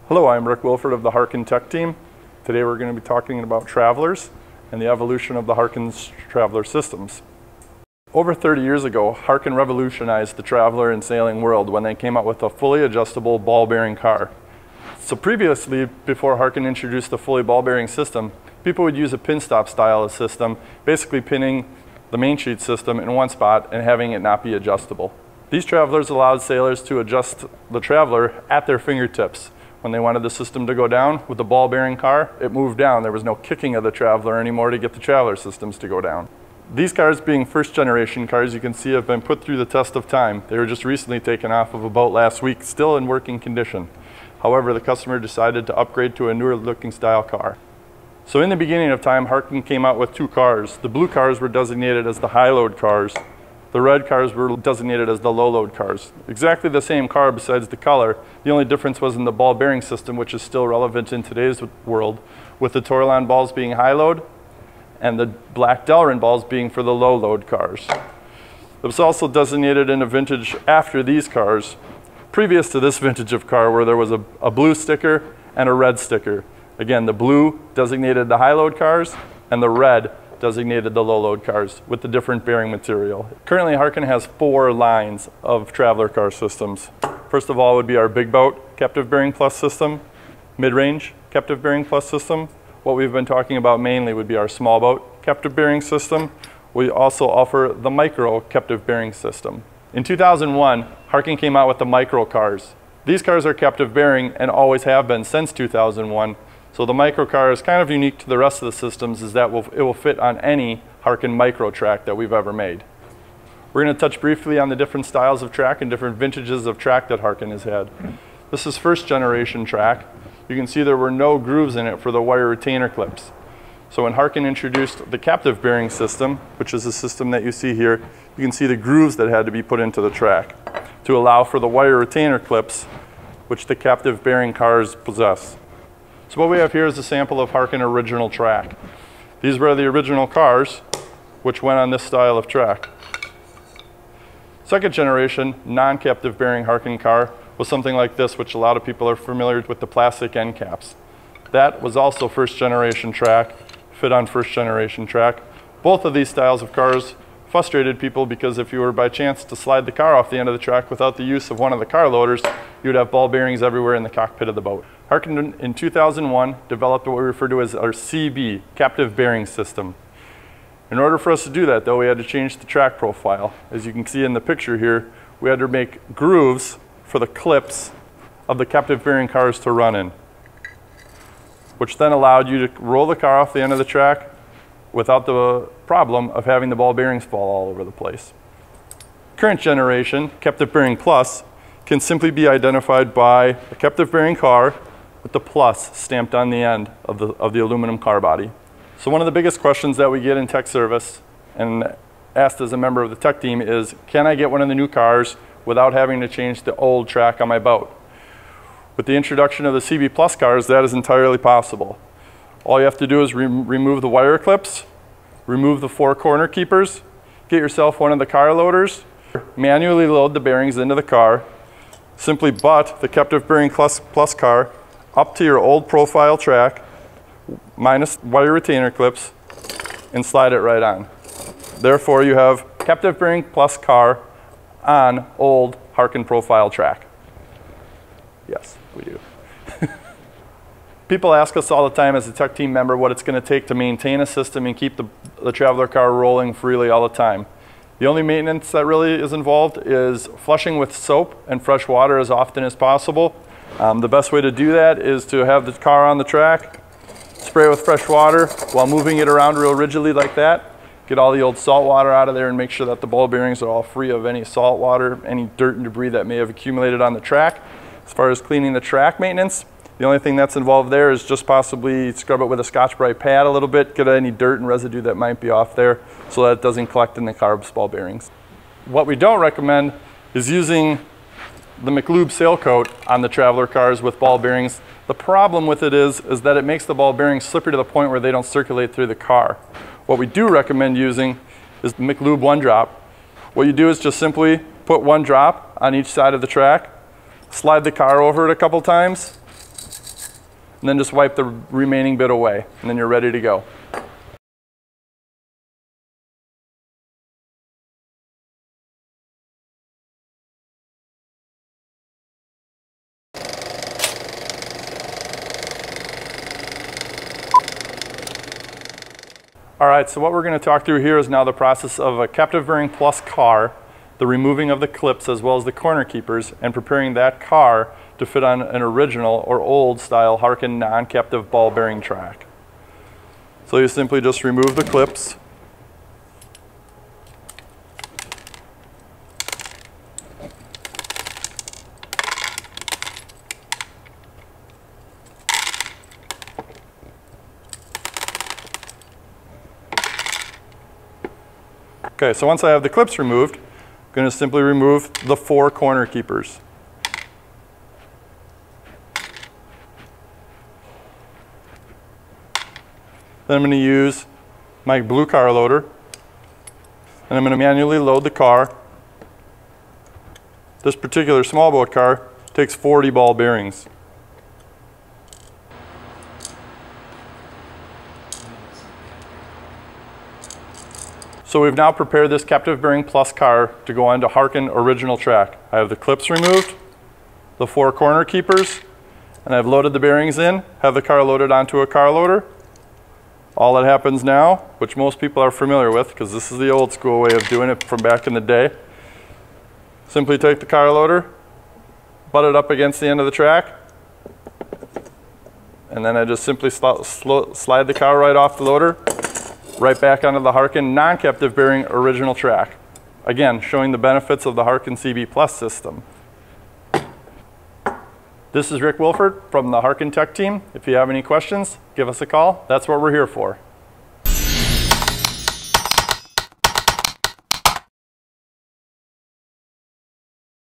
Hello, I'm Rick Wilfert of the Harken Tech team. Today we're going to be talking about travelers and the evolution of the Harken's traveler systems. Over 30 years ago, Harken revolutionized the traveler and sailing world when they came out with a fully adjustable ball bearing car. So previously, before Harken introduced the fully ball bearing system, people would use a pin stop style system, basically pinning the main sheet system in one spot and having it not be adjustable. These travelers allowed sailors to adjust the traveler at their fingertips. When they wanted the system to go down with the ball bearing car, it moved down. There was no kicking of the traveler anymore to get the traveler systems to go down. These cars, being first generation cars, you can see have been put through the test of time. They were just recently taken off of a boat last week, still in working condition. However, the customer decided to upgrade to a newer looking style car. So in the beginning of time, Harken came out with two cars. The blue cars were designated as the high load cars. The red cars were designated as the low load cars. Exactly the same car besides the color. The only difference was in the ball bearing system, which is still relevant in today's world, with the Torlon balls being high load and the black Delrin balls being for the low load cars. It was also designated in a vintage after these cars, previous to this vintage of car, where there was a blue sticker and a red sticker. Again, the blue designated the high load cars and the red designated the low load cars with the different bearing material. Currently, Harken has 4 lines of traveler car systems. First of all would be our big boat captive bearing plus system, mid-range captive bearing plus system. What we've been talking about mainly would be our small boat captive bearing system. We also offer the micro captive bearing system. In 2001, Harken came out with the micro cars. These cars are captive bearing and always have been since 2001. So the micro car is kind of unique to the rest of the systems, is that it will fit on any Harken micro track that we've ever made. We're going to touch briefly on the different styles of track and different vintages of track that Harken has had. This is first generation track. You can see there were no grooves in it for the wire retainer clips. So when Harken introduced the captive bearing system, which is the system that you see here, you can see the grooves that had to be put into the track to allow for the wire retainer clips, which the captive bearing cars possess. So what we have here is a sample of Harken original track. These were the original cars which went on this style of track. Second generation non-captive bearing Harken car was something like this, which a lot of people are familiar with, the plastic end caps. That was also first generation track, fit on first generation track. Both of these styles of cars frustrated people because if you were by chance to slide the car off the end of the track without the use of one of the car loaders, you'd have ball bearings everywhere in the cockpit of the boat. Harken in 2001 developed what we refer to as our CB, captive bearing system. In order for us to do that though, we had to change the track profile. As you can see in the picture here, we had to make grooves for the clips of the captive bearing cars to run in, which then allowed you to roll the car off the end of the track without the problem of having the ball bearings fall all over the place. Current generation, captive bearing plus, can simply be identified by a captive bearing car with the plus stamped on the end of the aluminum car body. So one of the biggest questions that we get in tech service and asked as a member of the tech team is, can I get one of the new cars without having to change the old track on my boat? With the introduction of the CB Plus cars, that is entirely possible. All you have to do is remove the wire clips, remove the 4 corner keepers, get yourself one of the car loaders, manually load the bearings into the car, simply butt the captive bearing plus car up to your old profile track, minus wire retainer clips, and slide it right on. Therefore, you have captive bearing plus car on old Harken profile track. Yes, we do. People ask us all the time as a tech team member what it's going to take to maintain a system and keep the traveler car rolling freely all the time. The only maintenance that really is involved is flushing with soap and fresh water as often as possible. The best way to do that is to have the car on the track, spray it with fresh water while moving it around real rigidly like that. Get all the old salt water out of there and make sure that the ball bearings are all free of any salt water, any dirt and debris that may have accumulated on the track. As far as cleaning the track maintenance, the only thing that's involved there is just possibly scrub it with a Scotch-Brite pad a little bit, get any dirt and residue that might be off there so that it doesn't collect in the carbs ball bearings. What we don't recommend is using the McLube sail coat on the traveler cars with ball bearings. The problem with it is that it makes the ball bearings slippery to the point where they don't circulate through the car. What we do recommend using is the McLube 1-drop. What you do is just simply put 1 drop on each side of the track, slide the car over it a couple times, and then just wipe the remaining bit away, and then you're ready to go. All right, so what we're going to talk through here is now the process of a captive bearing plus car, the removing of the clips as well as the corner keepers, and preparing that car to fit on an original or old style Harken non-captive ball bearing track. So you simply just remove the clips. Okay, so once I have the clips removed, I'm going to simply remove the 4 corner keepers. Then I'm going to use my blue car loader, and I'm going to manually load the car. This particular small boat car takes 40 ball bearings. So we've now prepared this captive bearing plus car to go onto Harken original track. I have the clips removed, the 4 corner keepers, and I've loaded the bearings in, have the car loaded onto a car loader. All that happens now, which most people are familiar with because this is the old school way of doing it from back in the day, simply take the car loader, butt it up against the end of the track, and then I just simply slide the car right off the loader, right back onto the Harken non-captive bearing original track. Again, showing the benefits of the Harken CB Plus system. This is Wilfert from the Harken Tech team. If you have any questions, give us a call. That's what we're here for.